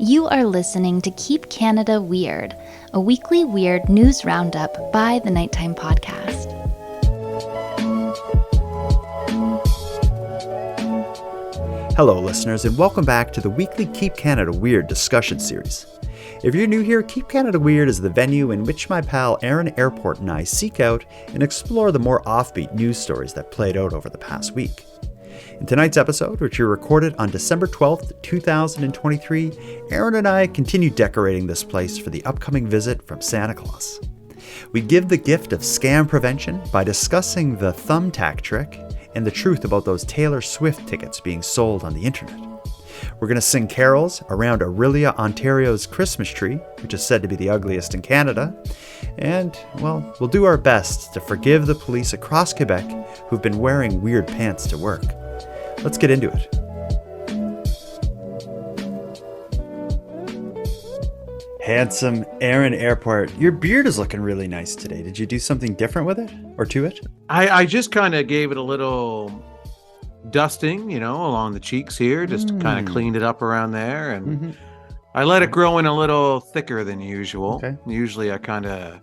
You are listening to Keep Canada Weird, a weekly weird news roundup by the Nighttime Podcast. Hello, listeners, and welcome back to the weekly Keep Canada Weird discussion series. If you're new here, Keep Canada Weird is the venue in which my pal Aaron Airport and I seek out and explore the more offbeat news stories that played out over the past week. In tonight's episode, which we recorded on December 12th, 2023, Aaron and I continue decorating this place for the upcoming visit from Santa Claus. We give the gift of scam prevention by discussing the thumbtack trick and the truth about those Taylor Swift tickets being sold on the internet. We're going to sing carols around Orillia, Ontario's Christmas tree, which is said to be the ugliest in Canada. And, well, we'll do our best to forgive the police across Quebec who've been wearing weird pants to work. Let's get into it. Handsome Aaron Airport, your beard is looking really nice today. Did you do something different with it or to it? I just kind of gave it a little dusting, along the cheeks here, just kind of cleaned it up around there. And I let it grow in a little thicker than usual. Okay. Usually I kind of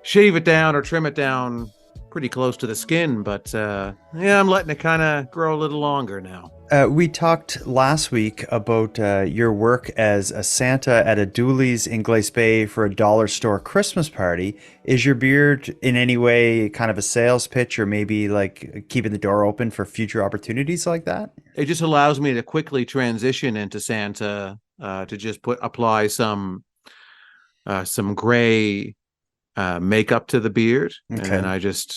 shave it down or trim it down pretty close to the skin, but I'm letting it kind of grow a little longer now. We talked last week about your work as a Santa at a Dooley's in Glace Bay for a dollar store Christmas party. Is your beard in any way kind of a sales pitch, or maybe like keeping the door open for future opportunities like that? It just allows me to quickly transition into Santa, to just apply some gray makeup to the beard. Okay. And then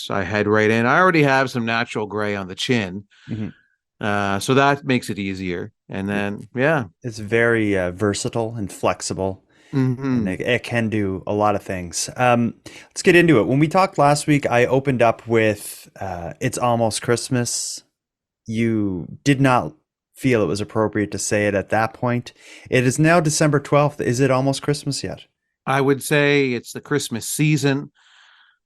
I head right in. I already have some natural gray on the chin. So that makes it easier. And then, it's very versatile and flexible. And it can do a lot of things. Let's get into it. When we talked last week, I opened up with It's Almost Christmas. You did not feel it was appropriate to say it at that point. It is now December 12th. Is it almost Christmas yet? I would say it's the Christmas season,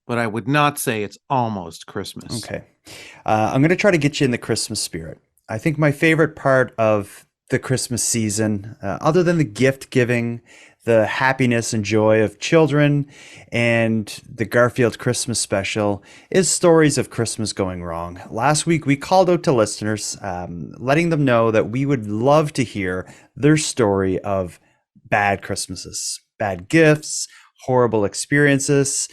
but I would not say it's almost Christmas. Okay. I'm going to try to get you in the Christmas spirit. I think my favorite part of the Christmas season, other than the gift giving, the happiness and joy of children, and the Garfield Christmas special, is stories of Christmas going wrong. Last week, we called out to listeners, letting them know that we would love to hear their story of bad Christmases. Bad gifts, horrible experiences,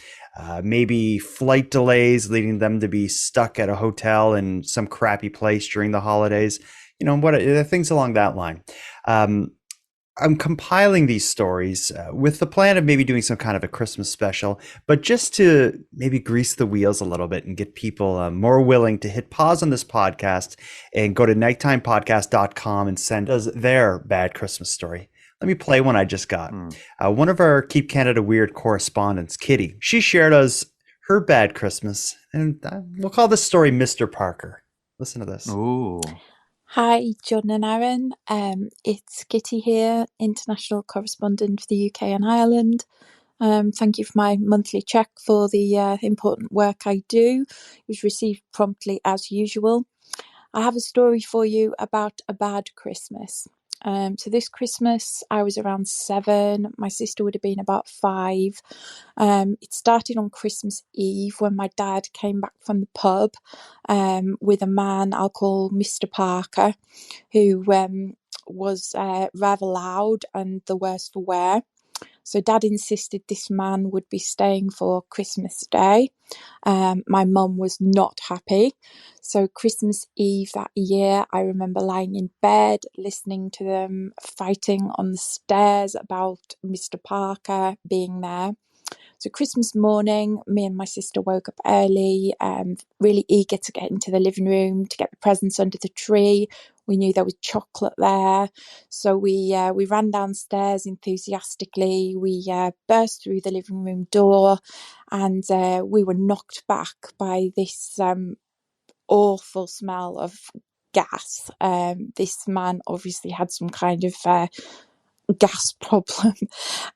maybe flight delays leading them to be stuck at a hotel in some crappy place during the holidays, things along that line. I'm compiling these stories with the plan of maybe doing some kind of a Christmas special, but just to maybe grease the wheels a little bit and get people more willing to hit pause on this podcast and go to nighttimepodcast.com and send us their bad Christmas story. Let me play one I just got. One of our Keep Canada Weird correspondents, Kitty, she shared us her bad Christmas, and we'll call this story Mr. Parker. Listen to this. Ooh. Hi, John and Aaron. It's Kitty here, international correspondent for the UK and Ireland. Thank you for my monthly check for the important work I do. It was received promptly as usual. I have a story for you about a bad Christmas. So this Christmas, I was around 7. My sister would have been about 5. It started on Christmas Eve when my dad came back from the pub with a man I'll call Mr. Parker, who was rather loud and the worse for wear. So Dad insisted this man would be staying for Christmas Day. My mum was not happy. So Christmas Eve that year, I remember lying in bed, listening to them fighting on the stairs about Mr. Parker being there. So Christmas morning, me and my sister woke up early, really eager to get into the living room, to get the presents under the tree. We knew there was chocolate there. So we ran downstairs enthusiastically. We burst through the living room door, and we were knocked back by this awful smell of gas. This man obviously had some kind of gas problem.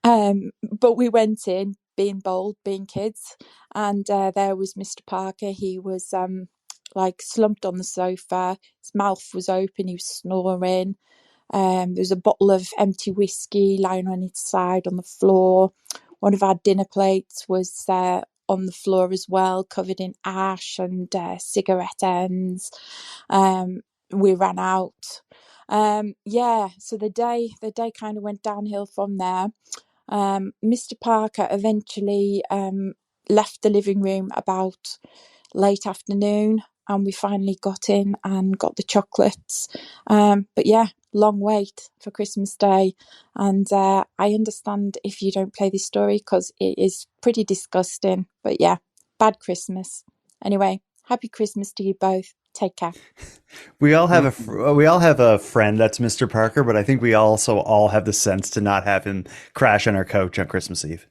But we went in, being bold, being kids, and there was Mr. Parker. He was slumped on the sofa. His mouth was open. He was snoring. There was a bottle of empty whiskey lying on its side on the floor. One of our dinner plates was on the floor as well, covered in ash and cigarette ends. We ran out. So the day kind of went downhill from there. Mr. Parker eventually left the living room about late afternoon, and we finally got in and got the chocolates. But yeah, long wait for Christmas Day, and I understand if you don't play this story because it is pretty disgusting. But yeah, bad Christmas. Anyway, happy Christmas to you both. Take care. We all have a friend that's Mr. Parker, but I think we also all have the sense to not have him crash on our couch on Christmas Eve.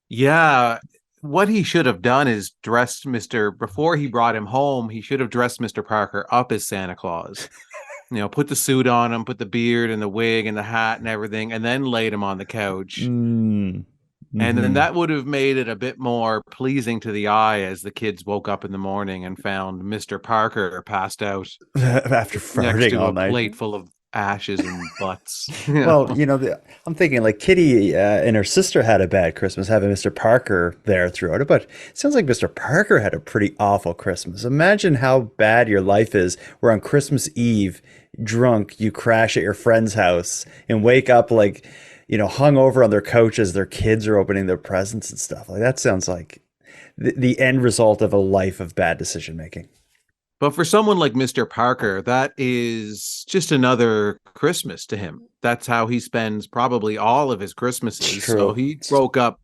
Yeah. What he should have done is before he brought him home, he should have dressed Mr. Parker up as Santa Claus. Put the suit on him, put the beard and the wig and the hat and everything, and then laid him on the couch. And then that would have made it a bit more pleasing to the eye as the kids woke up in the morning and found Mr. Parker passed out after farting next to all a night. plate full of ashes and butts. Well, I'm thinking like Kitty and her sister had a bad Christmas having Mr. Parker there throughout it, but it sounds like Mr. Parker had a pretty awful Christmas. Imagine how bad your life is where on Christmas Eve, drunk, you crash at your friend's house and wake up like, hung over on their couch as their kids are opening their presents and stuff. Like that sounds like the end result of a life of bad decision making. But for someone like Mr. Parker, that is just another Christmas to him. That's how he spends probably all of his Christmases. True. So he woke up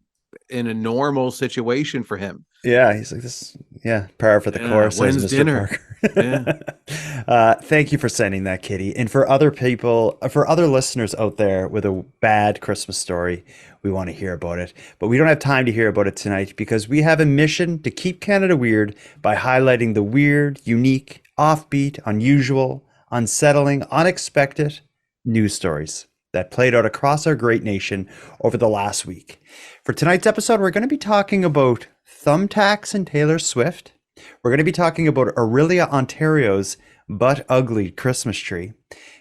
in a normal situation for him. Yeah, he's like this. Yeah, par for the course. When's Mr. dinner? Parker. Thank you for sending that, Kitty. And for other people, for other listeners out there with a bad Christmas story, we want to hear about it. But we don't have time to hear about it tonight because we have a mission to keep Canada weird by highlighting the weird, unique, offbeat, unusual, unsettling, unexpected news stories that played out across our great nation over the last week. For tonight's episode, we're going to be talking about thumbtacks and Taylor Swift. We're going to be talking about Orillia, Ontario's butt ugly Christmas tree. And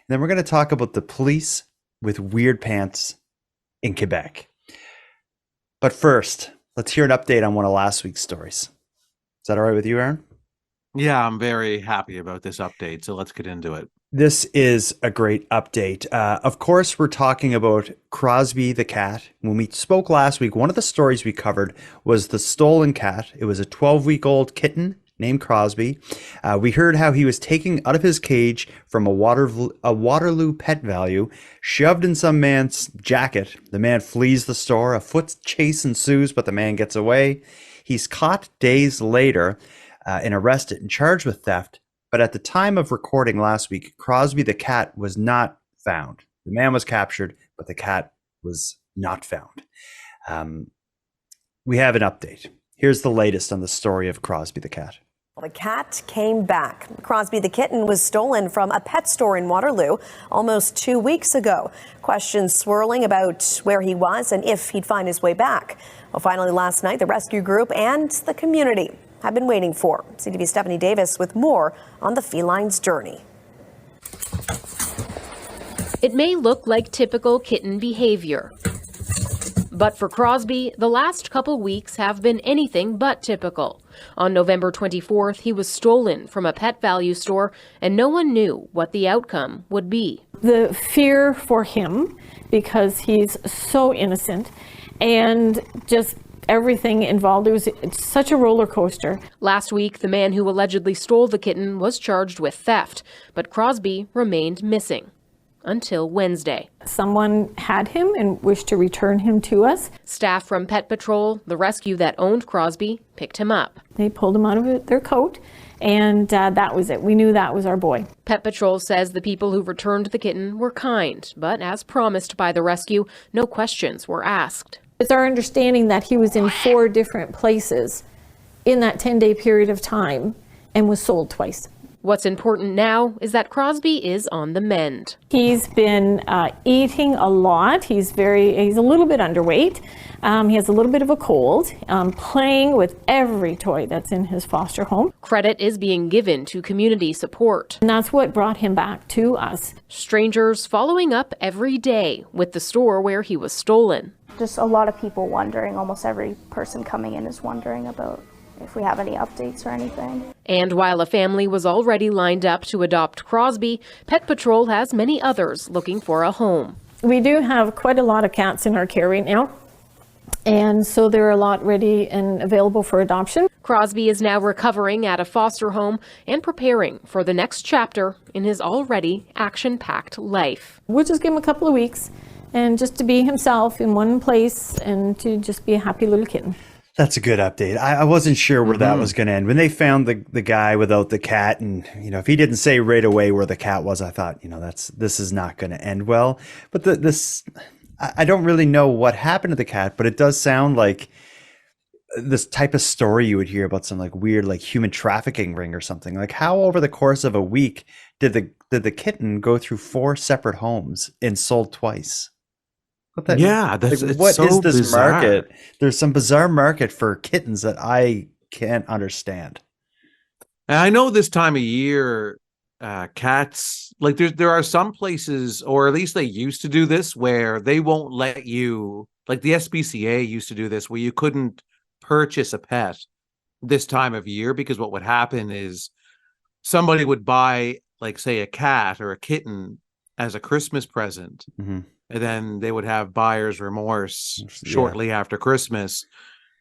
then we're going to talk about the police with weird pants in Quebec. But first, let's hear an update on one of last week's stories. Is that all right with you, Aaron? Yeah, I'm very happy about this update. So let's get into it. This is a great update. Of course, we're talking about Crosby the cat. When we spoke last week, one of the stories we covered was the stolen cat. It was a 12-week-old kitten named Crosby. We heard how he was taken out of his cage from a Waterloo Pet Value, shoved in some man's jacket. The man flees the store. A foot chase ensues, but the man gets away. He's caught days later and arrested and charged with theft. But at the time of recording last week, Crosby the cat was not found. The man was captured, but the cat was not found. We have an update. Here's the latest on the story of Crosby the cat. The cat came back. Crosby the kitten was stolen from a pet store in Waterloo almost 2 weeks ago. Questions swirling about where he was and if he'd find his way back. Well, finally last night, the rescue group and the community have been waiting for. CTV's Stephanie Davis with more on the feline's journey. It may look like typical kitten behavior, but for Crosby, the last couple weeks have been anything but typical. On November 24th, he was stolen from a Pet Value store, and no one knew what the outcome would be. The fear for him, because he's so innocent, and just everything involved. It's such a roller coaster. Last week, the man who allegedly stole the kitten was charged with theft, but Crosby remained missing until Wednesday. Someone had him and wished to return him to us. Staff from Pet Patrol, the rescue that owned Crosby, picked him up. They pulled him out of their coat, and that was it. We knew that was our boy. Pet Patrol says the people who returned the kitten were kind, but as promised by the rescue, no questions were asked. It's our understanding that he was in 4 different places in that 10-day period of time and was sold twice. What's important now is that Crosby is on the mend. He's been eating a lot. He's a little bit underweight. He has a little bit of a cold, playing with every toy that's in his foster home. Credit is being given to community support. And that's what brought him back to us. Strangers following up every day with the store where he was stolen. Just a lot of people wondering, almost every person coming in is wondering about if we have any updates or anything. And while a family was already lined up to adopt Crosby, Pet Patrol has many others looking for a home. We do have quite a lot of cats in our care right now, and so there are a lot ready and available for adoption. Crosby is now recovering at a foster home and preparing for the next chapter in his already action-packed life. We'll just give him a couple of weeks and just to be himself in one place and to just be a happy little kitten. That's a good update. I wasn't sure where that was going to end. When they found the guy without the cat, and if he didn't say right away where the cat was, I thought, this is not going to end well. But I don't really know what happened to the cat, but it does sound like this type of story you would hear about some like weird like human trafficking ring or something. Like, how over the course of a week did the kitten go through 4 separate homes and sold twice? What is this bizarre. market? There's some bizarre market for kittens that I can't understand. And I know this time of year, cats, like there are some places, or at least they used to do this, where they won't let you, like the SPCA used to do this, where you couldn't purchase a pet this time of year, because what would happen is somebody would buy, like, say, a cat or a kitten as a Christmas present. Mm-hmm. And then they would have buyer's remorse shortly after Christmas.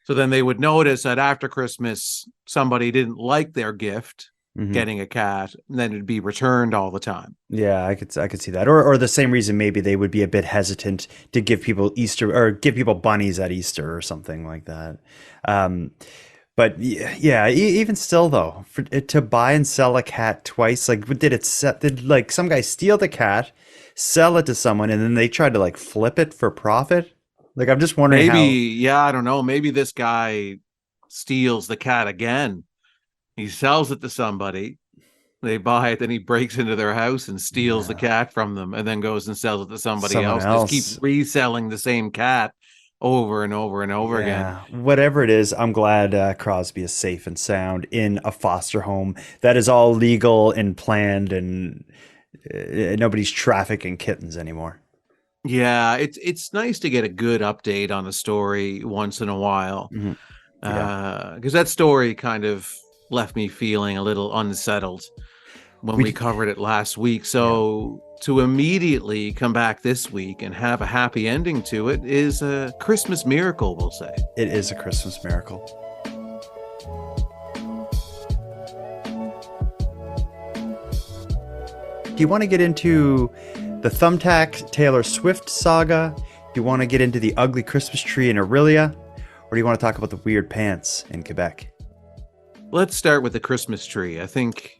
So then they would notice that after Christmas, somebody didn't like their gift, getting a cat, and then it'd be returned all the time. Yeah, I could see that. Or the same reason maybe they would be a bit hesitant to give people Easter or give people bunnies at Easter or something like that. But yeah, even still though, to buy and sell a cat twice, like did like some guy steal the cat, sell it to someone, and then they tried to like flip it for profit? Like, I'm just wondering I don't know, maybe this guy steals the cat again, he sells it to somebody, they buy it, then he breaks into their house and steals the cat from them, and then goes and sells it to somebody else. Just keep reselling the same cat over and over and over again. Whatever it is, I'm glad Crosby is safe and sound in a foster home that is all legal and planned, and nobody's trafficking kittens anymore. Yeah, it's nice to get a good update on a story once in a while, because that story kind of left me feeling a little unsettled when we covered it last week. So to immediately come back this week and have a happy ending to it is a Christmas miracle, we'll say. It is a Christmas miracle. Do you want to get into the Thumbtack Taylor Swift saga? Do you want to get into the ugly Christmas tree in Orillia? Or do you want to talk about the weird pants in Quebec? Let's start with the Christmas tree. I think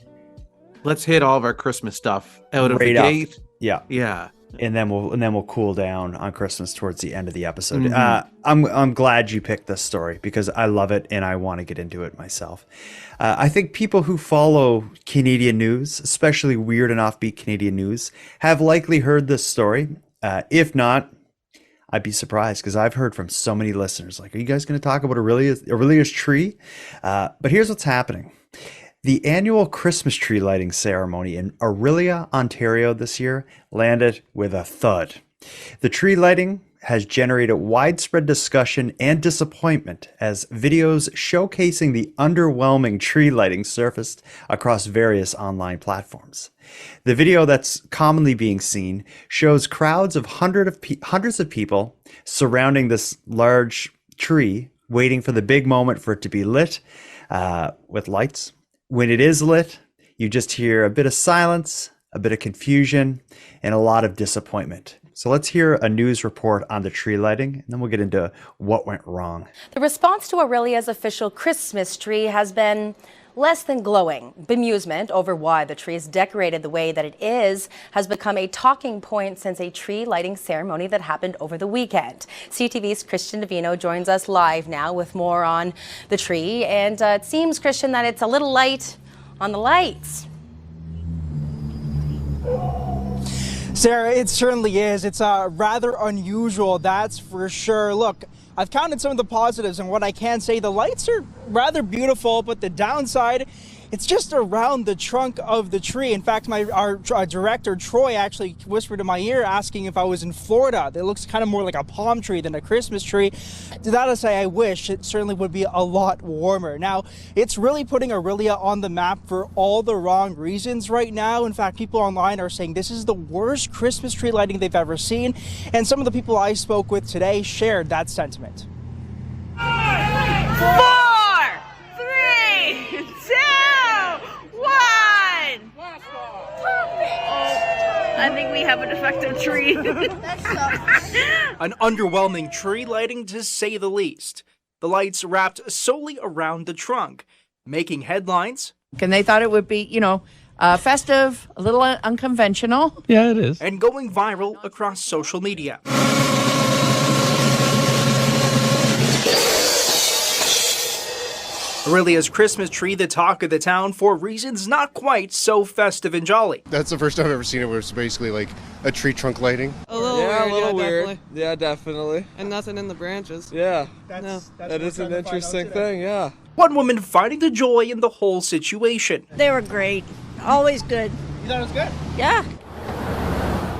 let's hit all of our Christmas stuff out of the gate. Yeah. And then we'll cool down on Christmas towards the end of the episode. I'm glad you picked this story because I love it and I want to get into it myself. I think people who follow Canadian news, especially weird and offbeat Canadian news, have likely heard this story. If not, I'd be surprised because I've heard from so many listeners. Like, are you guys going to talk about Orillia's tree? But here's what's happening. The annual Christmas tree lighting ceremony in Orillia, Ontario this year landed with a thud. The tree lighting has generated widespread discussion and disappointment as videos showcasing the underwhelming tree lighting surfaced across various online platforms. The video that's commonly being seen shows crowds of hundreds of people surrounding this large tree, waiting for the big moment for it to be lit with lights. When it is lit, you just hear a bit of silence, a bit of confusion, and a lot of disappointment. So let's hear a news report on the tree lighting, and then we'll get into what went wrong. The response to Orillia's official Christmas tree has been less than glowing. Bemusement over why the tree is decorated the way that it is has become a talking point since a tree lighting ceremony that happened over the weekend. CTV's Christian Davino joins us live now with more on the tree. And it seems, Christian, that it's a little light on the lights. Sarah, it certainly is. It's rather unusual, that's for sure. Look, I've counted some of the positives, and what I can say, the lights are rather beautiful, but the downside, it's just around the trunk of the tree. In fact, our director, Troy, actually whispered in my ear asking if I was in Florida. It looks kind of more like a palm tree than a Christmas tree. To that I say, I wish it certainly would be a lot warmer. Now, it's really putting Orillia on the map for all the wrong reasons right now. In fact, people online are saying this is the worst Christmas tree lighting they've ever seen. And some of the people I spoke with today shared that sentiment. 4, 3, 2, 1. I think we have a defective tree. An underwhelming tree lighting, to say the least. The lights wrapped solely around the trunk, making headlines. And they thought it would be, festive, a little unconventional. Yeah, it is. And going viral across social media. Orillia's Christmas tree, the talk of the town for reasons not quite so festive and jolly. That's the first time I've ever seen it where it's basically like a tree trunk lighting. A little weird. Definitely. Yeah, definitely. And nothing in the branches. Yeah, that is an interesting thing, yeah. One woman finding the joy in the whole situation. They were great. Always good. You thought it was good? Yeah.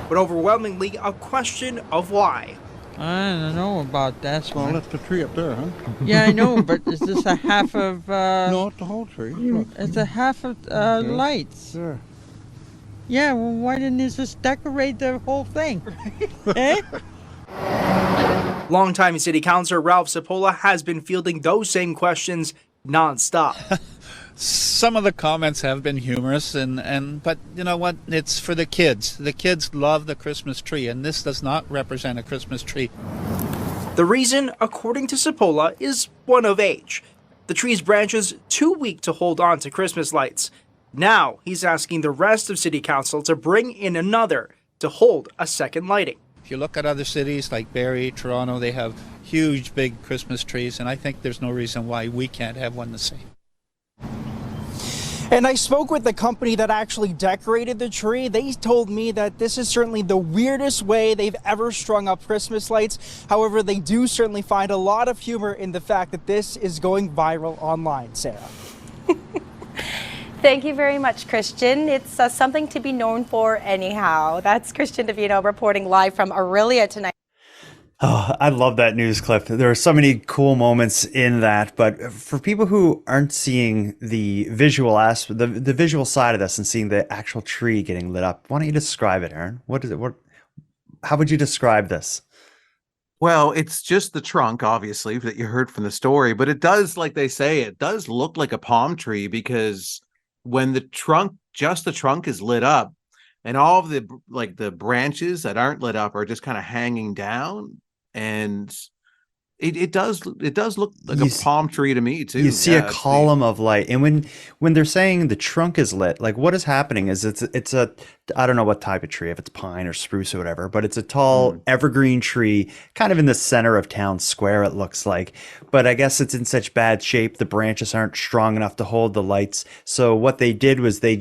But overwhelmingly, a question of why. I don't know about that. Well, that's the tree up there, huh? Yeah, I know, but is this a half of... No, it's the whole tree. Look. It's a half of lights. Sure. Yeah, well, why didn't you just decorate the whole thing? Eh? Longtime city councilor Ralph Cipolla has been fielding those same questions nonstop. Some of the comments have been humorous, but you know what? It's for the kids. The kids love the Christmas tree, and this does not represent a Christmas tree. The reason, according to Cipolla, is one of age. The tree's branches too weak to hold on to Christmas lights. Now he's asking the rest of city council to bring in another to hold a second lighting. If you look at other cities like Barrie, Toronto, they have huge, big Christmas trees, and I think there's no reason why we can't have one the same. And I spoke with the company that actually decorated the tree. They told me that this is certainly the weirdest way they've ever strung up Christmas lights. However, they do certainly find a lot of humor in the fact that this is going viral online, Sarah. Thank you very much, Christian. It's something to be known for anyhow. That's Christian Davino reporting live from Orillia tonight. Oh, I love that news clip. There are so many cool moments in that, but for people who aren't seeing the visual aspect, the visual side of this and seeing the actual tree getting lit up, why don't you describe it, Aaron? What is it? How would you describe this? Well, it's just the trunk, obviously, that you heard from the story, but it does, like they say, it does look like a palm tree because when just the trunk is lit up and all of the branches that aren't lit up are just kind of hanging down. And it does look like a palm tree to me too. You see a column of light, and when they're saying the trunk is lit, like what is happening is it's a I don't know what type of tree, if it's pine or spruce or whatever, but it's a tall evergreen tree, kind of in the center of town square. It looks like, but I guess it's in such bad shape the branches aren't strong enough to hold the lights. So what they did was the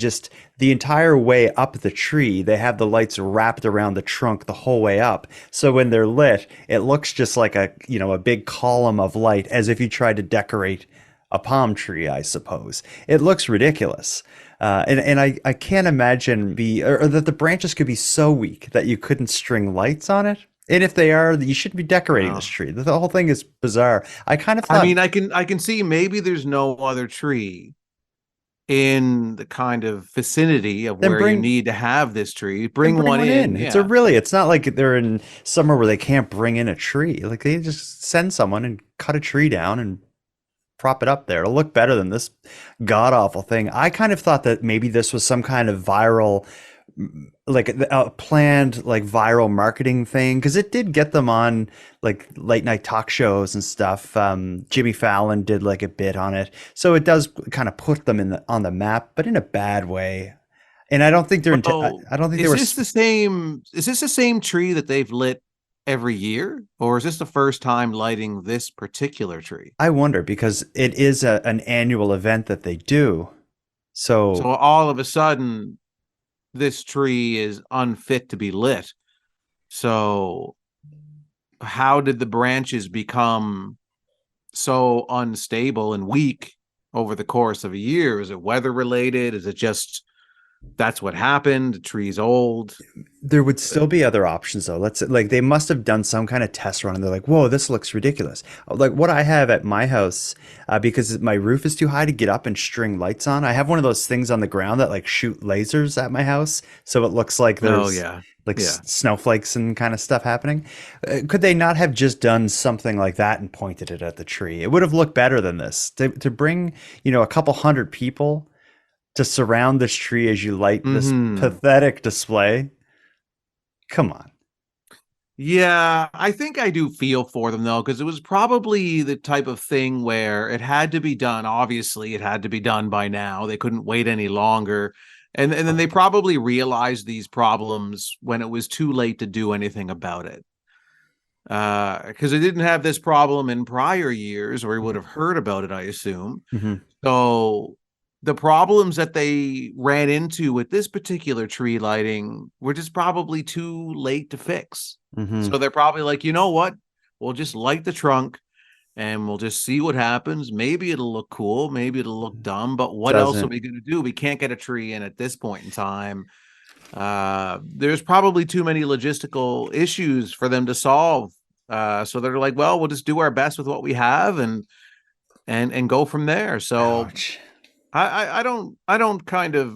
entire way up the tree, they have the lights wrapped around the trunk the whole way up. So when they're lit, it looks just like a big column of light, as if you tried to decorate a palm tree, I suppose. It looks ridiculous. And I can't imagine or that the branches could be so weak that you couldn't string lights on it. And if they are, you shouldn't be decorating this tree. The whole thing is bizarre. I kind of thought, I mean, I can see maybe there's no other tree in the kind of vicinity of where you need to have this tree. Bring one in. Yeah. It's not like they're in somewhere where they can't bring in a tree. Like they just send someone and cut a tree down and prop it up there. It'll look better than this god awful thing. I kind of thought that maybe this was some kind of viral, like a planned like viral marketing thing, because it did get them on like late night talk shows and stuff. Jimmy Fallon did like a bit on it, so it does kind of put them on the map, but in a bad way. And I don't think they're. I don't think they were. Is this the same tree that they've lit every year, or is this the first time lighting this particular tree? I wonder, because it is an annual event that they do. So all of a sudden, this tree is unfit to be lit. So how did the branches become so unstable and weak over the course of a year? Is it weather related? Is it just that's what happened? The tree's old. There would still be other options though. Let's like they must have done some kind of test run and they're like, whoa, this looks ridiculous. Like what I have at my house, because my roof is too high to get up and string lights on. I have one of those things on the ground that like shoot lasers at my house. So it looks like there's snowflakes and kind of stuff happening. Could they not have just done something like that and pointed it at the tree? It would have looked better than this. To bring, a couple hundred people to surround this tree as you light this pathetic display. Come on. Yeah, I think I do feel for them though, because it was probably the type of thing where it had to be done. Obviously, it had to be done by now. They couldn't wait any longer. And then they probably realized these problems when it was too late to do anything about it. Because they didn't have this problem in prior years, or we would have heard about it, I assume. So the problems that they ran into with this particular tree lighting were just probably too late to fix. So they're probably like, you know what? We'll just light the trunk and we'll just see what happens. Maybe it'll look cool. Maybe it'll look dumb. But what else are we going to do? We can't get a tree in at this point in time. There's probably too many logistical issues for them to solve. So they're like, well, we'll just do our best with what we have and go from there. So I don't kind of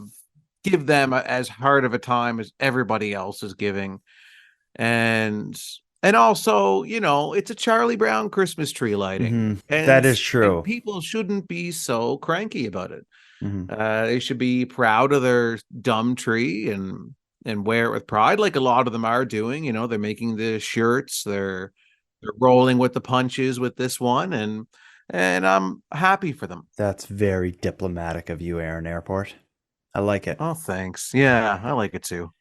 give them as hard of a time as everybody else is giving. And also, it's a Charlie Brown Christmas tree lighting. And that is true. And people shouldn't be so cranky about it. They should be proud of their dumb tree and wear it with pride, like a lot of them are doing. They're making the shirts, they're rolling with the punches with this one, and I'm happy for them. That's very diplomatic of you, Aaron Airport. I like it. Oh, thanks. Yeah, I like it too.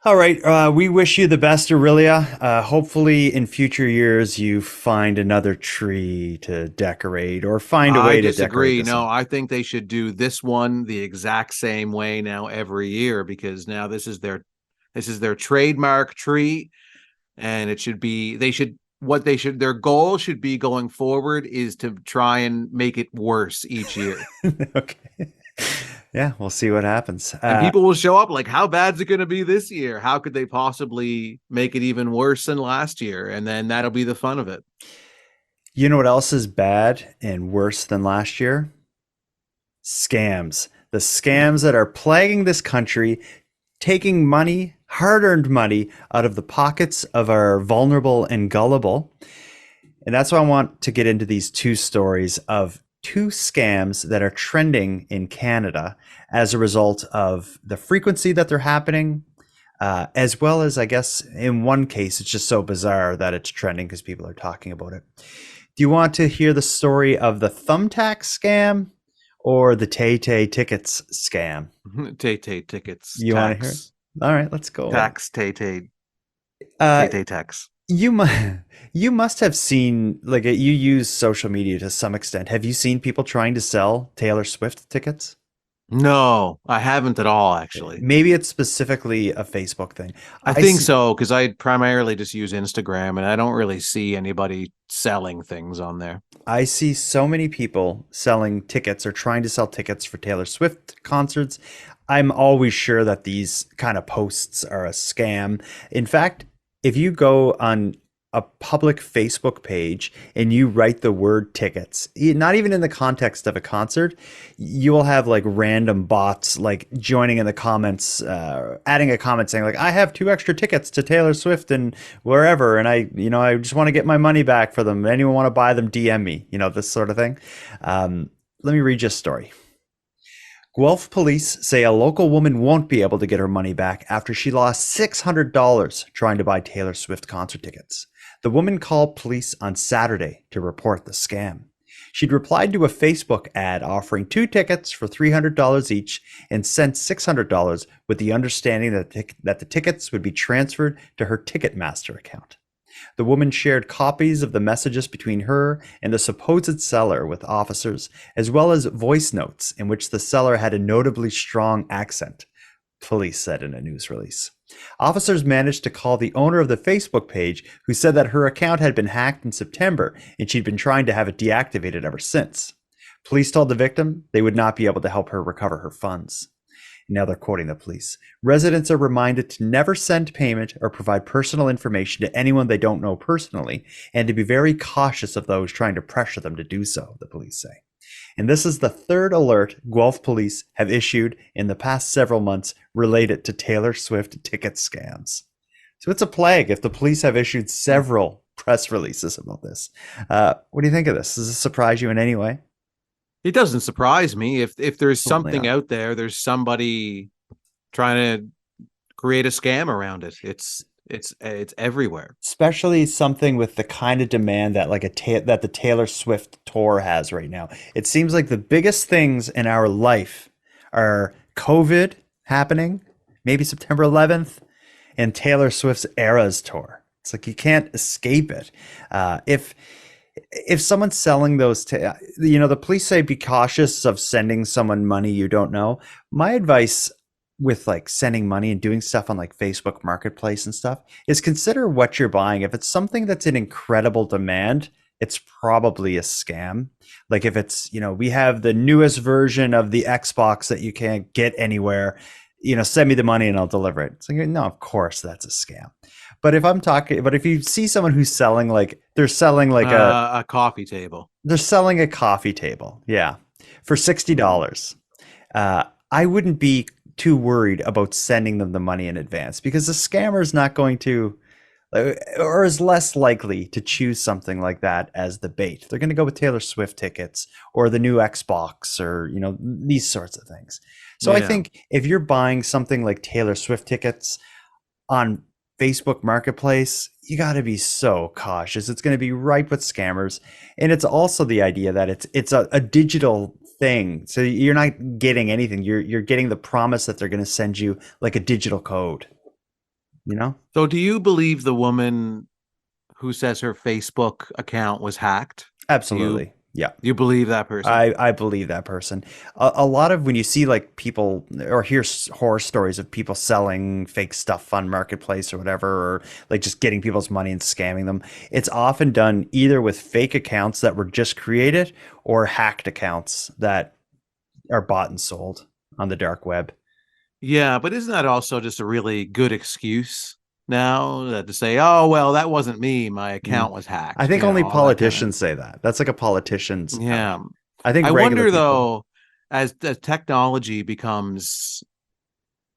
All right. We wish you the best, Orillia. Hopefully in future years you find another tree to decorate or find a way to decorate. I disagree. No, I think they should do this one the exact same way now every year, because now this is their trademark tree, and their goal should be going forward is to try and make it worse each year. Okay. Yeah, we'll see what happens. And people will show up like, how bad is it going to be this year? How could they possibly make it even worse than last year? And then that'll be the fun of it. You know what else is bad and worse than last year? Scams. The scams that are plaguing this country, taking money, hard-earned money, out of the pockets of our vulnerable and gullible. And that's why I want to get into these two stories of two scams that are trending in Canada as a result of the frequency that they're happening, as well as, I guess, in one case, it's just so bizarre that it's trending because people are talking about it. Do you want to hear the story of the thumbtack scam or the Tay-Tay tickets scam? Tay-Tay tickets. You want to hear it? All right, let's go. Tax, Tay-Tay. Tay-Tay tax. You must have seen, like, you use social media to some extent. Have you seen people trying to sell Taylor Swift tickets? No, I haven't at all, actually. Maybe it's specifically a Facebook thing. I think so, because I primarily just use Instagram, and I don't really see anybody selling things on there. I see so many people selling tickets or trying to sell tickets for Taylor Swift concerts. I'm always sure that these kind of posts are a scam. In fact, if you go on a public Facebook page and you write the word tickets, not even in the context of a concert, you will have like random bots like joining in the comments, adding a comment saying like, I have 2 extra tickets to Taylor Swift and wherever, and I just want to get my money back for them. Anyone want to buy them, DM me, this sort of thing. Let me read you a story. Guelph police say a local woman won't be able to get her money back after she lost $600 trying to buy Taylor Swift concert tickets. The woman called police on Saturday to report the scam. She'd replied to a Facebook ad offering 2 tickets for $300 each and sent $600 with the understanding that the tickets would be transferred to her Ticketmaster account. The woman shared copies of the messages between her and the supposed seller with officers, as well as voice notes in which the seller had a notably strong accent. police said in a news release. Officers managed to call the owner of the Facebook page, who said that her account had been hacked in September and she'd been trying to have it deactivated ever since. Police told the victim they would not be able to help her recover her funds. Now they're quoting the police. Residents are reminded to never send payment or provide personal information to anyone they don't know personally, and to be very cautious of those trying to pressure them to do so, the police say. And this is the third alert Guelph police have issued in the past several months related to Taylor Swift ticket scams. So it's a plague if the police have issued several press releases about this. What do you think of this? Does this surprise you in any way? It doesn't surprise me. If there's something out there, there's somebody trying to create a scam around it. It's everywhere. Especially something with the kind of demand that that the Taylor Swift tour has right now. It seems like the biggest things in our life are COVID happening, maybe September 11th, and Taylor Swift's Eras tour. It's like you can't escape it. If someone's selling those, the police say be cautious of sending someone money you don't know. My advice with like sending money and doing stuff on like Facebook Marketplace and stuff is consider what you're buying. If it's something that's in incredible demand, it's probably a scam. Like if it's, we have the newest version of the Xbox that you can't get anywhere, send me the money and I'll deliver it. It's like, no, of course that's a scam. But if you see someone who's selling they're selling a coffee table. They're selling a coffee table, yeah, for $60. I wouldn't be too worried about sending them the money in advance, because the scammer is not going to, or is less likely to choose something like that as the bait. They're going to go with Taylor Swift tickets or the new Xbox or, these sorts of things. So yeah. I think if you're buying something like Taylor Swift tickets on Facebook Marketplace, you got to be so cautious. It's going to be ripe with scammers. And it's also the idea that it's a digital thing. So you're not getting anything. You're getting the promise that they're going to send you like a digital code, So do you believe the woman who says her Facebook account was hacked? Absolutely. Yeah. You believe that person? I believe that person. A lot of when you see like people or hear horror stories of people selling fake stuff on Marketplace or whatever, or like just getting people's money and scamming them, it's often done either with fake accounts that were just created or hacked accounts that are bought and sold on the dark web. Yeah, but isn't that also just a really good excuse now to say, oh, well, that wasn't me. My account was hacked. I think only politicians say that. That's like a politician's. Yeah. I think I wonder, though, as the technology becomes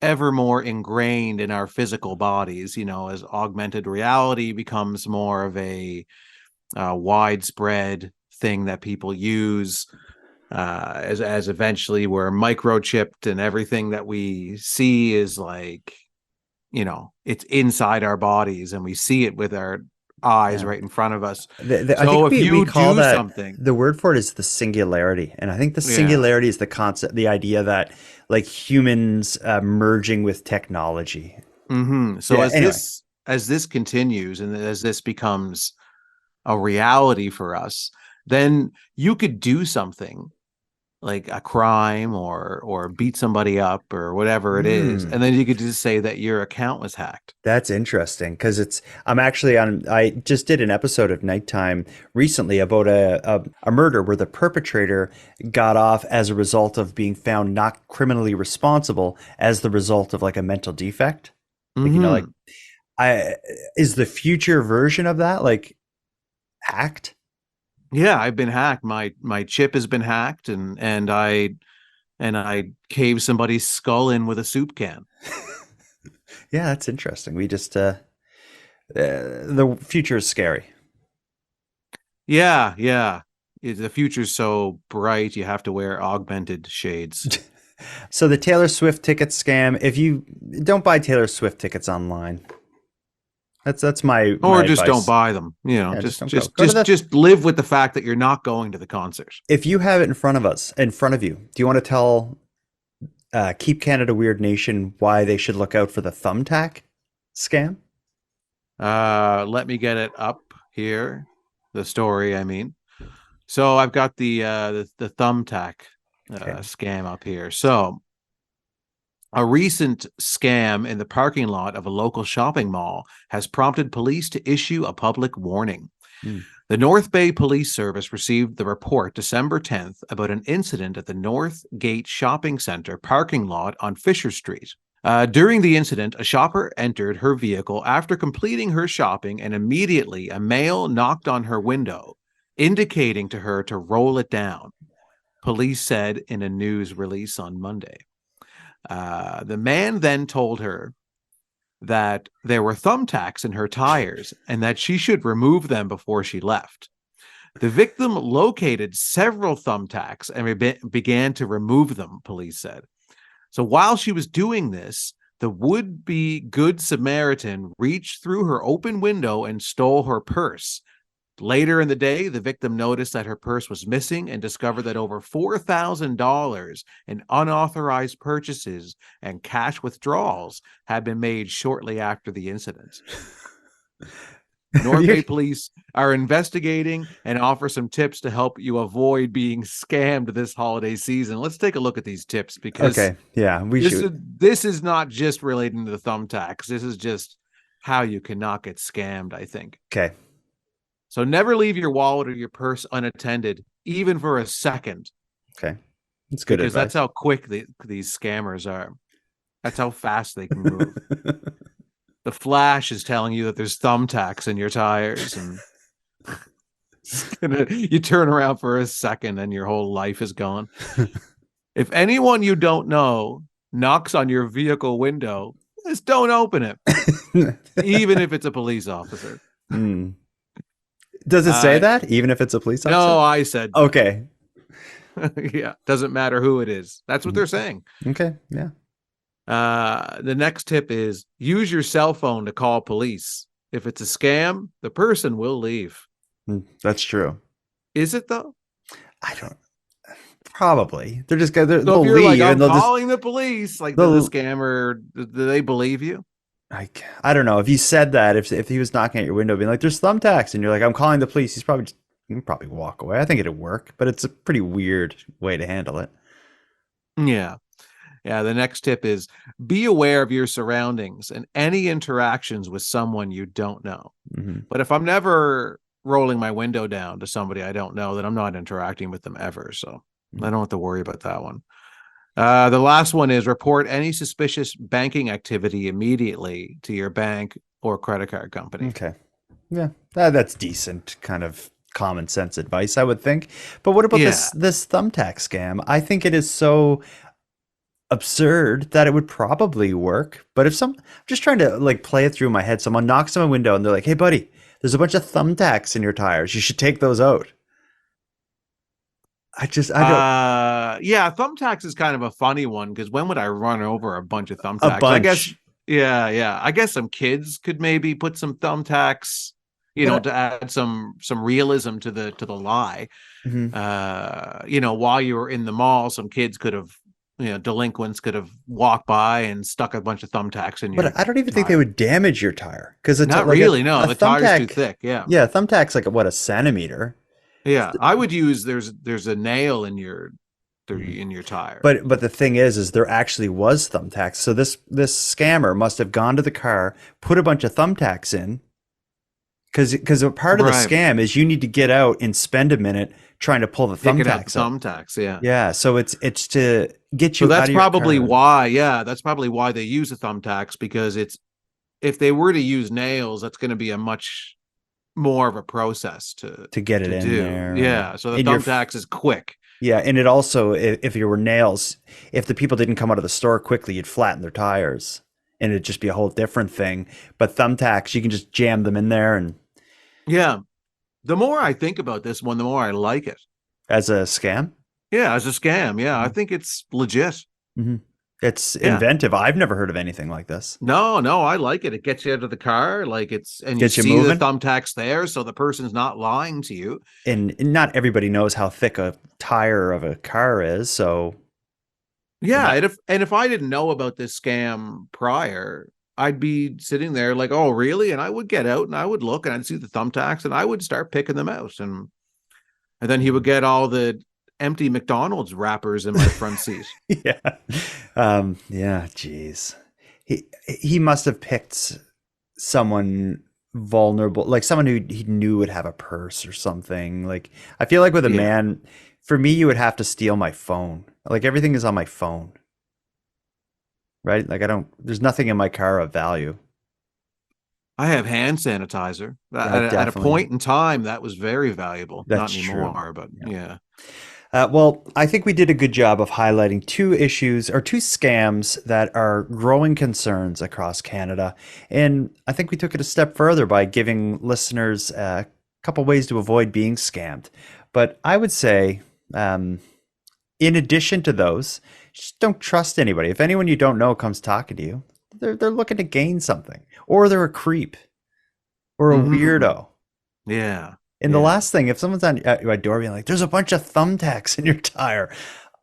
ever more ingrained in our physical bodies, as augmented reality becomes more of a widespread thing that people use, as eventually we're microchipped and everything that we see is like, it's inside our bodies and we see it with our eyes right in front of us. I think we call that something. The word for it is the singularity. And I think the singularity is the concept, the idea that like humans merging with technology. Mm-hmm. So as this continues and as this becomes a reality for us, then you could do something like a crime or beat somebody up or whatever it is, and then you could just say that your account was hacked. That's interesting, because I just did an episode of Nighttime recently about a murder where the perpetrator got off as a result of being found not criminally responsible as the result of like a mental defect. Is the future version of that like hacked? Yeah, I've been hacked. My chip has been hacked, and I caved somebody's skull in with a soup can. Yeah, that's interesting. We just the future is scary. Yeah. The future's so bright, you have to wear augmented shades. So the Taylor Swift ticket scam. If you don't buy Taylor Swift tickets online. That's my or just advice. Don't buy them. Just live with the fact that you're not going to the concert. If you have it in front of you, do you want to tell Keep Canada Weird Nation why they should look out for the thumbtack scam? Let me get it up here. The story, I mean. So I've got the thumbtack scam up here. So A recent scam in the parking lot of a local shopping mall has prompted police to issue a public warning. The North Bay Police Service received the report December 10th about an incident at the North Gate Shopping Center parking lot on Fisher Street. During the incident, a shopper entered her vehicle after completing her shopping, and immediately a male knocked on her window, indicating to her to roll it down, police said in a news release on Monday. The man then told her that there were thumbtacks in her tires and that she should remove them before she left. The victim located several thumbtacks and began to remove them, police said. So while she was doing this, the would-be Good Samaritan reached through her open window and stole her purse. Later in the day, the victim noticed that her purse was missing and discovered that over $4,000 in unauthorized purchases and cash withdrawals had been made shortly after the incident. North Bay Police are investigating and offer some tips to help you avoid being scammed this holiday season. Let's take a look at these tips because this is not just relating to the thumbtacks. This is just how you cannot get scammed, I think. Okay. So never leave your wallet or your purse unattended, even for a second. Okay. That's good because advice. that's how quick these scammers are. That's how fast they can move. The flash is telling you that there's thumbtacks in your tires, and you turn around for a second and your whole life is gone. If anyone you don't know knocks on your vehicle window, just don't open it, even if it's a police officer. Does it say that, even if it's a police officer? No, I said that. Okay. Yeah, doesn't matter who it is. That's what they're saying. Okay, yeah. The next tip is use your cell phone to call police. If it's a scam, the person will leave. That's true. Is it though? I don't. Probably. They're just they'll so if you're leave like, I'm and calling the police. Like the scammer, do they believe you? I don't know. If you said that, if he was knocking at your window, being like, "There's thumbtacks," and you're like, "I'm calling the police," he can probably walk away. I think it'd work, but it's a pretty weird way to handle it. Yeah. Yeah. The next tip is be aware of your surroundings and any interactions with someone you don't know. But if I'm never rolling my window down to somebody I don't know, then I'm not interacting with them ever. So I don't have to worry about that one. The last one is report any suspicious banking activity immediately to your bank or credit card company. Okay. Yeah, that's decent kind of common sense advice, I would think. But what about this thumbtack scam? I think it is so absurd that it would probably work. But if I'm just trying to like play it through my head, someone knocks on my window and they're like, "Hey buddy, there's a bunch of thumbtacks in your tires. You should take those out." I don't. Yeah, thumbtacks is kind of a funny one because when would I run over a bunch of thumbtacks? I guess. Yeah. I guess some kids could maybe put some thumbtacks, to add some realism to the lie. While you were in the mall, some kids could have, delinquents could have walked by and stuck a bunch of thumbtacks in your. But I don't even think they would damage your tire because it's not like really. No, the tire's too thick. Yeah. Yeah, thumbtack's like a centimeter. Yeah, I would use there's a nail in your tire. But the thing is there actually was thumbtacks. So this scammer must have gone to the car, put a bunch of thumbtacks in, because a part of the scam is you need to get out and spend a minute trying to pull the thumbtacks up. Thumbtacks, yeah. Yeah, so it's to get you. So that's probably why. Yeah, that's probably why they use the thumbtacks, because if they were to use nails, that's going to be a much more of a process to get it in there. Yeah, so the thumbtacks is quick. Yeah, and it also, if you were nails, if the people didn't come out of the store quickly, you'd flatten their tires, and it'd just be a whole different thing. But thumbtacks, you can just jam them in there, and the more I think about this one, the more I like it as a scam. Yeah, as a scam. Yeah, I think it's legit. It's inventive. I've never heard of anything like this. No, I like it. It gets you out of the car, and you see the thumbtacks there, so the person's not lying to you. And not everybody knows how thick a tire of a car is, so yeah. And if I didn't know about this scam prior, I'd be sitting there like, "Oh, really?" And I would get out and I would look and I'd see the thumbtacks and I would start picking them out, and then he would get all the empty McDonald's wrappers in my front seat. Yeah. Yeah, geez. He must have picked someone vulnerable, like someone who he knew would have a purse or something. Like, I feel like with a man, for me, you would have to steal my phone. Like, everything is on my phone. Right? Like, there's nothing in my car of value. I have hand sanitizer. Yeah, At a point in time, that was very valuable. That's Not anymore, true. but yeah. Well, I think we did a good job of highlighting two issues or two scams that are growing concerns across Canada. And I think we took it a step further by giving listeners a couple ways to avoid being scammed. But I would say, in addition to those, just don't trust anybody. If anyone you don't know comes talking to you, they're looking to gain something, or they're a creep or a weirdo. Yeah. And the last thing, if someone's on my door being like, there's a bunch of thumbtacks in your tire,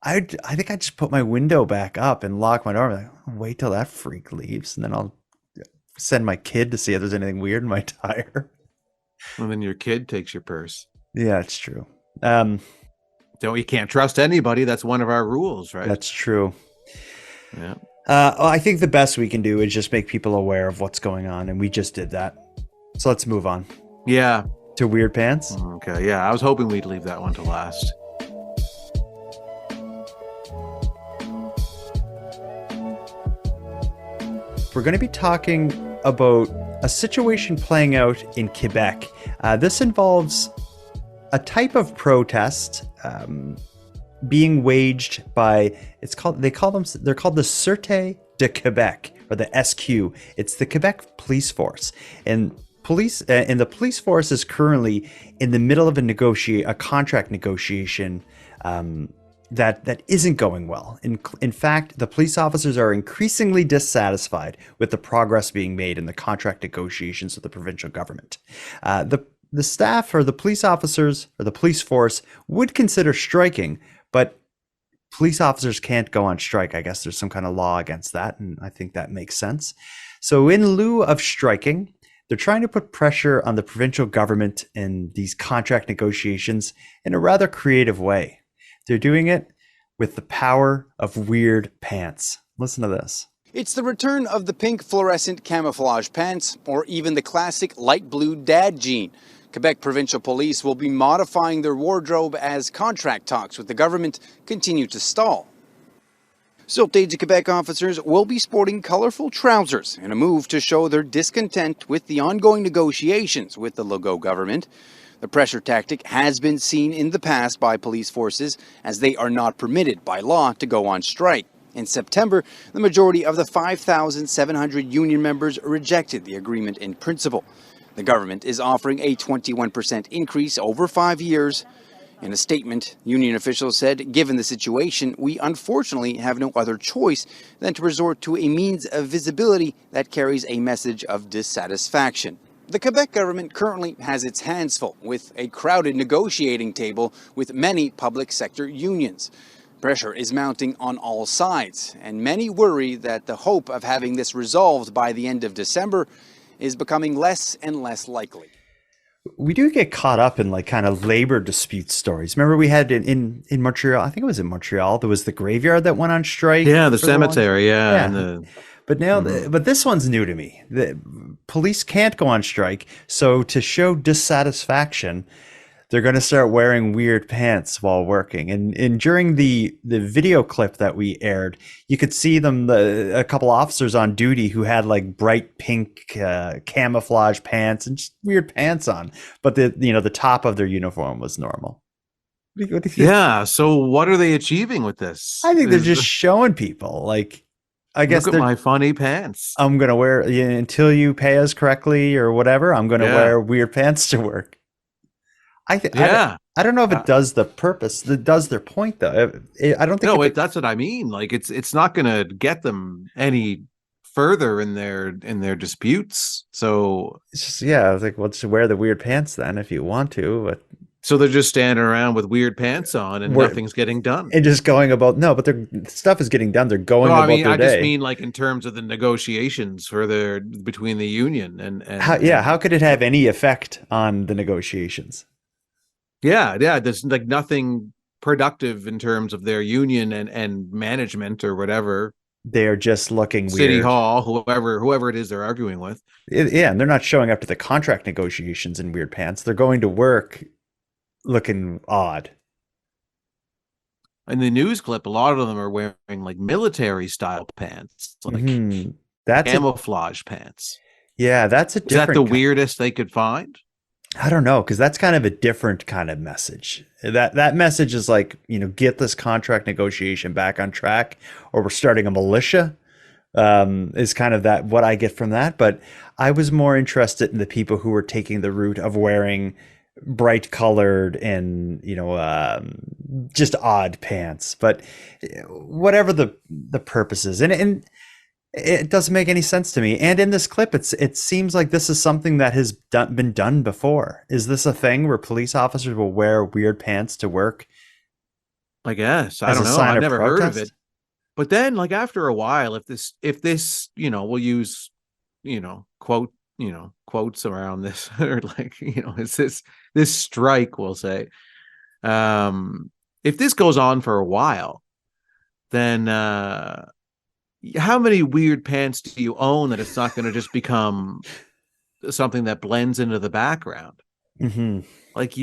I think I'd just put my window back up and lock my door. Like, wait till that freak leaves, and then I'll send my kid to see if there's anything weird in my tire. And then your kid takes your purse. Yeah, it's true. You can't trust anybody. That's one of our rules, right? That's true. Yeah. I think the best we can do is just make people aware of what's going on, and we just did that. So let's move on. Yeah. To weird pants? Okay, yeah. I was hoping we'd leave that one to last. We're going to be talking about a situation playing out in Quebec. This involves a type of protest being waged by, they're called the Sûreté de Québec, or the SQ. It's the Quebec Police Force. And the police force is currently in the middle of a contract negotiation that isn't going well. In fact, the police officers are increasingly dissatisfied with the progress being made in the contract negotiations with the provincial government. The staff, or the police officers, or the police force would consider striking, but police officers can't go on strike. I guess there's some kind of law against that, and I think that makes sense. So in lieu of striking, they're trying to put pressure on the provincial government in these contract negotiations in a rather creative way. They're doing it with the power of weird pants. Listen to this. It's the return of the pink fluorescent camouflage pants, or even the classic light blue dad jean. Quebec Provincial Police will be modifying their wardrobe as contract talks with the government continue to stall. Sûreté de Quebec officers will be sporting colorful trousers in a move to show their discontent with the ongoing negotiations with the Legault government. The pressure tactic has been seen in the past by police forces, as they are not permitted by law to go on strike. In September, the majority of the 5,700 union members rejected the agreement in principle. The government is offering a 21% increase over 5 years. In a statement, union officials said, given the situation, we unfortunately have no other choice than to resort to a means of visibility that carries a message of dissatisfaction. The Quebec government currently has its hands full with a crowded negotiating table with many public sector unions. Pressure is mounting on all sides, and many worry that the hope of having this resolved by the end of December is becoming less and less likely. We do get caught up in like kind of labor dispute stories. Remember we had in Montreal, I think it was in Montreal, there was the graveyard that went on strike. Yeah, the cemetery, yeah. And but now, but this one's new to me. The police can't go on strike, so to show dissatisfaction, they're going to start wearing weird pants while working. And during the video clip that we aired, you could see them, a couple officers on duty who had like bright pink camouflage pants and just weird pants on, but the top of their uniform was normal. What do you think? Yeah. So what are they achieving with this? I think they're just showing people, like, I guess look at my funny pants. I'm going to wear, until you pay us correctly or whatever, I'm going to wear weird pants to work. I don't know if it does the purpose. It does their point, though. I don't think. No, that's what I mean. Like it's not going to get them any further in their disputes. So it's just, I was like, well, just wear the weird pants then if you want to. But so they're just standing around with weird pants on, and nothing's getting done. And just going about but their stuff is getting done. They're going about their day. I just mean like in terms of the negotiations between the union and how could it have any effect on the negotiations? Yeah. There's like nothing productive in terms of their union and management or whatever. They're just looking City weird. Hall, whoever it is they're arguing with. Yeah, and they're not showing up to the contract negotiations in weird pants. They're going to work looking odd. In the news clip, a lot of them are wearing like military style pants, like that's camouflage pants. Yeah, that's a different. Is that the weirdest they could find? I don't know, because that's kind of a different kind of message. That message is like, get this contract negotiation back on track, or we're starting a militia. Is kind of that what I get from that. But I was more interested in the people who were taking the route of wearing bright colored and just odd pants. But whatever the purpose is, and it doesn't make any sense to me. And in this clip, it seems like this is something that has been done before. Is this a thing where police officers will wear weird pants to work? I guess. I don't know. I've never heard of it. But then, like, after a while, if this, we'll use, quotes around this, or like, it's this strike, we'll say, if this goes on for a while, then how many weird pants do you own that it's not going to just become something that blends into the background? Like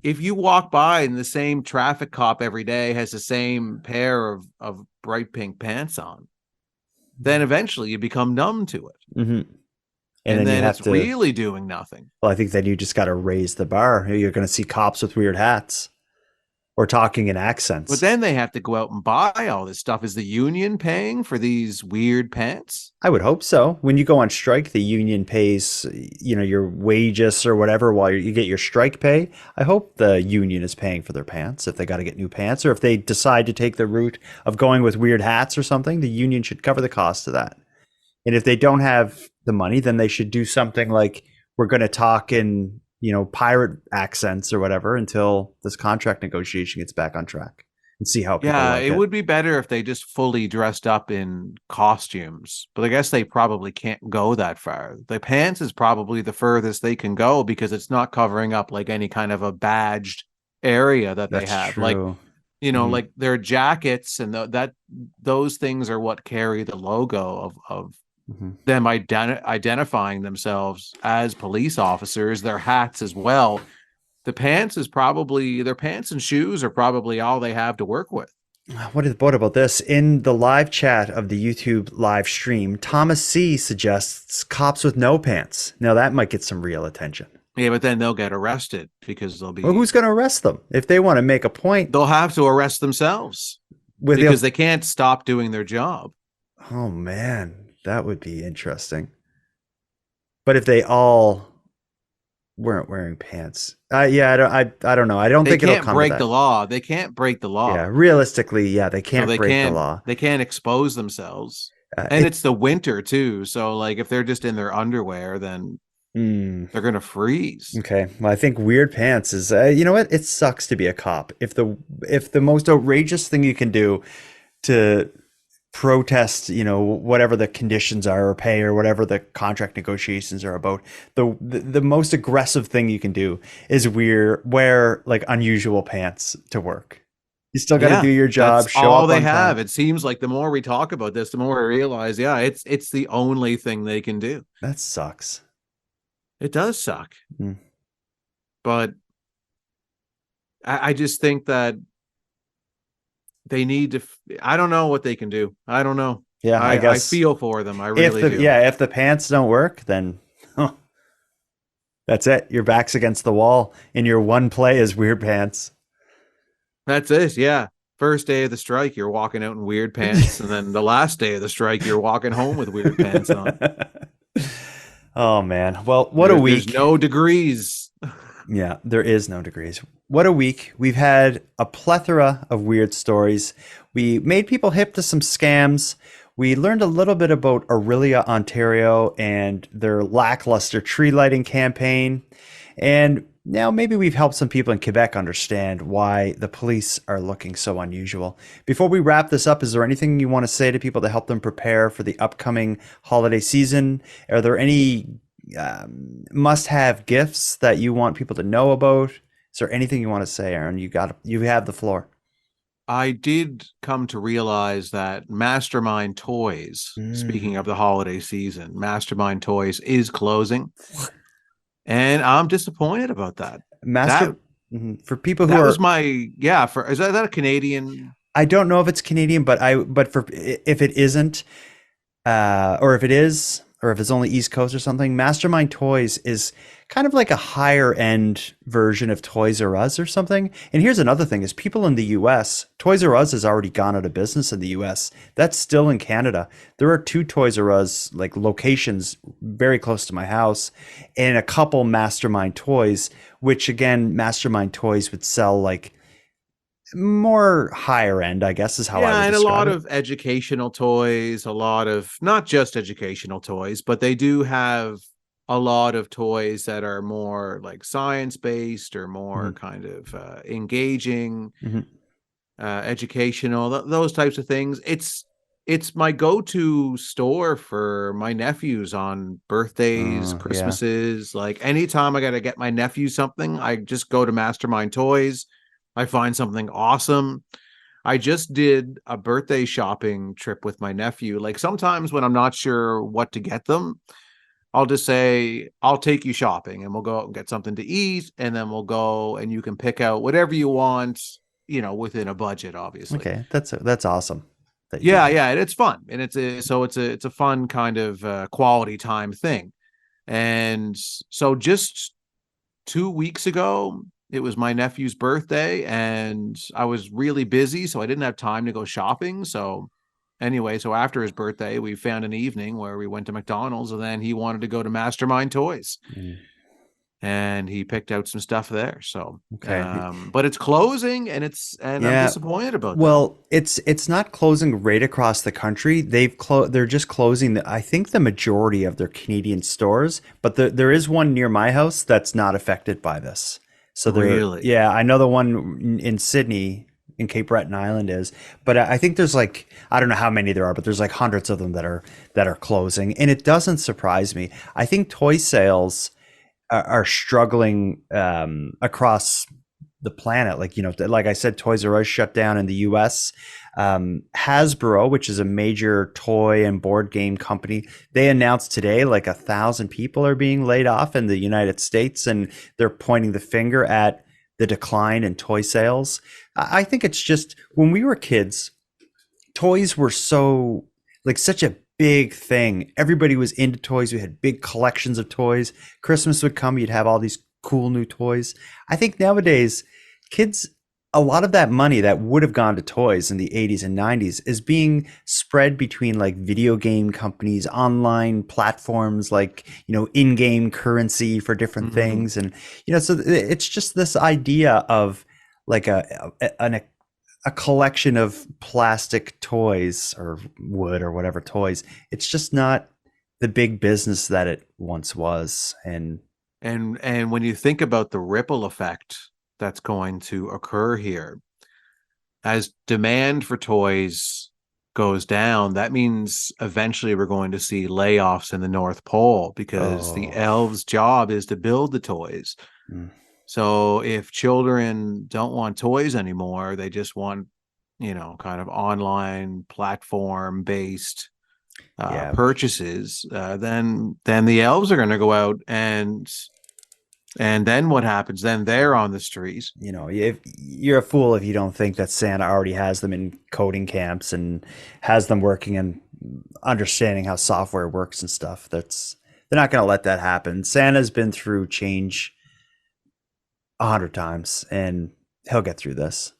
if you walk by and the same traffic cop every day has the same pair of bright pink pants on, then eventually you become numb to it. And then it's really doing nothing. Well, I think then you just got to raise the bar. You're going to see cops with weird hats or talking in accents. But then they have to go out and buy all this stuff. Is the union paying for these weird pants? I would hope so. When you go on strike, the union pays, your wages or whatever while you get your strike pay. I hope the union is paying for their pants if they got to get new pants, or if they decide to take the route of going with weird hats or something, the union should cover the cost of that. And if they don't have the money, then they should do something like, we're going to talk in pirate accents or whatever until this contract negotiation gets back on track, and see how people like it would be better if they just fully dressed up in costumes, but I guess they probably can't go that far. The pants is probably the furthest they can go, because it's not covering up like any kind of a badged area that they have. True. Like like their jackets and those things are what carry the logo of them identifying themselves as police officers. Their hats as well. The pants is probably, their pants and shoes are probably all they have to work with. What about this? In the live chat of the YouTube live stream, Thomas C suggests cops with no pants. Now that might get some real attention. Yeah, but then they'll get arrested because they'll be... Well, who's going to arrest them? If they want to make a point, they'll have to arrest themselves because they can't stop doing their job. Oh man, that would be interesting. But if they all weren't wearing pants, I don't know. I don't think it'll come to that. They can't break the law. They can't break the law. Yeah, realistically, they can't break the law. They can't expose themselves. And it's the winter too, so like if they're just in their underwear, then they're gonna freeze. Okay, well, I think weird pants is you know what? It sucks to be a cop. If the most outrageous thing you can do to protest, whatever the conditions are, or pay, or whatever the contract negotiations are about, the most aggressive thing you can do is wear like unusual pants to work. You still got to do your job. That's show all up they on have. time. It seems like the more we talk about this, the more we realize, it's the only thing they can do. That sucks. It does suck. But I just think that they need to. I don't know what they can do. I don't know. Yeah, I guess I feel for them. I really do. Yeah, if the pants don't work, then that's it. Your back's against the wall, and your one play is weird pants. That's it. Yeah. First day of the strike, you're walking out in weird pants, and then the last day of the strike, you're walking home with weird pants on. Oh man. Well, what a week. There's no degrees. Yeah, there is no degrees. What a week. We've had a plethora of weird stories. We made people hip to some scams. We learned a little bit about Orillia, Ontario, and their lackluster tree lighting campaign. And now maybe we've helped some people in Quebec understand why the police are looking so unusual. Before we wrap this up, is there anything you want to say to people to help them prepare for the upcoming holiday season? Are there any must-have gifts that you want people to know about? Is there anything you want to say, Aaron? You have the floor. I did come to realize that Mastermind Toys, speaking of the holiday season, Mastermind Toys is closing. And I'm disappointed about that. For people who that are, was my is that a Canadian? I don't know if it's Canadian, but if it isn't, or if it is, or if it's only East Coast or something, Mastermind Toys is kind of like a higher end version of Toys R Us or something. And here's another thing is people in the US, Toys R Us has already gone out of business in the US. That's still in Canada. There are 2 Toys R Us like locations very close to my house and a couple Mastermind Toys, which again, Mastermind Toys would sell like more higher end, I guess is how I would and a describe lot it. of educational toys, a lot of not just educational toys, but they do have a lot of toys that are more like science based or more kind of engaging, educational, those types of things. It's my go-to store for my nephews on birthdays, Christmases. Like anytime I got to get my nephew something, I just go to Mastermind Toys. I find something awesome. I just did a birthday shopping trip with my nephew. Like sometimes when I'm not sure what to get them, I'll just say, I'll take you shopping and we'll go out and get something to eat. And then we'll go and you can pick out whatever you want, within a budget, obviously. Okay. That's awesome. Yeah. And it's fun. And it's a fun kind of quality time thing. And so just 2 weeks ago, it was my nephew's birthday and I was really busy, so I didn't have time to go shopping. So anyway, so after his birthday, we found an evening where we went to McDonald's and then he wanted to go to Mastermind Toys. And he picked out some stuff there. So, but it's closing and I'm disappointed about that. Well, it's not closing right across the country. They're just closing I think the majority of their Canadian stores, but there is one near my house that's not affected by this. So really? Yeah, I know the one in Sydney in Cape Breton Island is, but I think there's like, I don't know how many there are, but there's like hundreds of them that are closing. And it doesn't surprise me. I think toy sales are struggling across the planet. Like, like I said, Toys R Us shut down in the US. Hasbro, which is a major toy and board game company, they announced today like 1,000 people are being laid off in the United States, and they're pointing the finger at the decline in toy sales. I think it's just when we were kids, toys were such a big thing. Everybody was into toys. We had big collections of toys. Christmas would come, you'd have all these cool new toys. I think nowadays kids, a lot of that money that would have gone to toys in the 80s and 90s is being spread between like video game companies, online platforms, like, in-game currency for different things. And, so it's just this idea of like a collection of plastic toys or wood or whatever toys. It's just not the big business that it once was. And when you think about the ripple effect that's going to occur here, as demand for toys goes down, that means eventually we're going to see layoffs in the North Pole because the elves' job is to build the toys. So if children don't want toys anymore, they just want, kind of online platform based purchases, then the elves are going to go out and then what happens? Then they're on the street. If you're a fool if you don't think that Santa already has them in coding camps and has them working and understanding how software works and stuff. They're not going to let that happen. Santa's been through change 100 times and he'll get through this.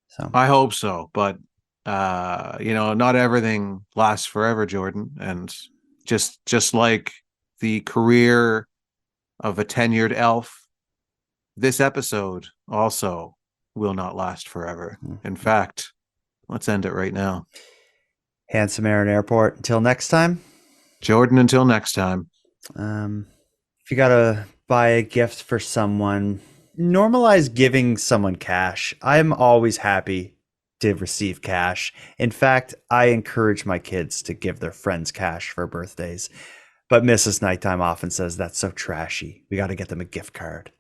So I hope so, but not everything lasts forever, Jordan. And just like the career of a tenured elf, this episode also will not last forever. In fact, let's end it right now. Handsome Aaron Airport. Until next time. Jordan, until next time. If you gotta buy a gift for someone, normalize giving someone cash. I'm always happy to receive cash. In fact, I encourage my kids to give their friends cash for birthdays. But Mrs. Nighttime often says that's so trashy. We got to get them a gift card.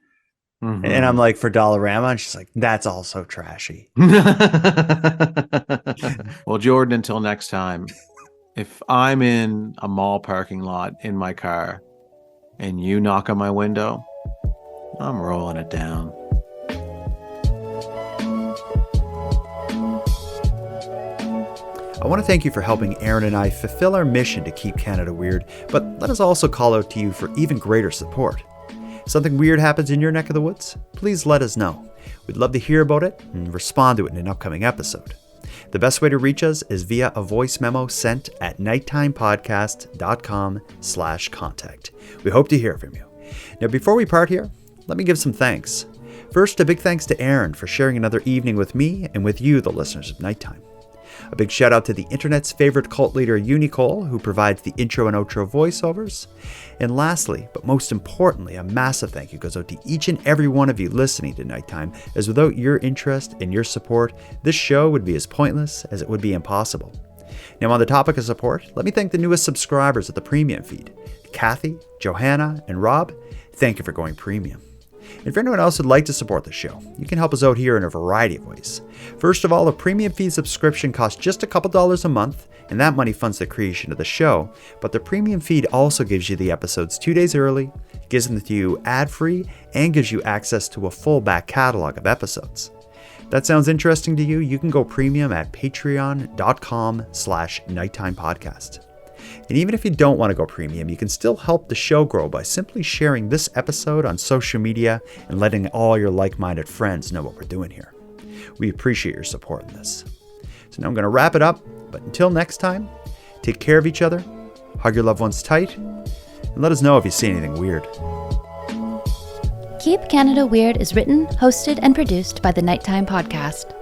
Mm-hmm. And I'm like, for Dollarama? And she's like, that's also trashy. Well, Jordan, until next time, if I'm in a mall parking lot in my car and you knock on my window, I'm rolling it down. I want to thank you for helping Aaron and I fulfill our mission to keep Canada weird, but let us also call out to you for even greater support. If something weird happens in your neck of the woods, please let us know. We'd love to hear about it and respond to it in an upcoming episode. The best way to reach us is via a voice memo sent at nighttimepodcast.com/contact. We hope to hear from you. Now, before we part here, let me give some thanks. First, a big thanks to Aaron for sharing another evening with me and with you, the listeners of Nighttime. A big shout out to the internet's favorite cult leader, Unicole, who provides the intro and outro voiceovers. And lastly, but most importantly, a massive thank you goes out to each and every one of you listening to Nighttime, as without your interest and your support, this show would be as pointless as it would be impossible. Now, on the topic of support, let me thank the newest subscribers of the premium feed. Kathy, Johanna, and Rob, thank you for going premium. And for anyone else who'd like to support the show, you can help us out here in a variety of ways. First of all, a premium feed subscription costs just a couple dollars a month, and that money funds the creation of the show. But the premium feed also gives you the episodes 2 days early, gives them to you ad-free, and gives you access to a full back catalog of episodes. If that sounds interesting to you, you can go premium at patreon.com/nighttimepodcast. And even if you don't want to go premium, you can still help the show grow by simply sharing this episode on social media and letting all your like-minded friends know what we're doing here. We appreciate your support in this. So now I'm going to wrap it up, but until next time, take care of each other, hug your loved ones tight, and let us know if you see anything weird. Keep Canada Weird is written, hosted, and produced by the Nighttime Podcast.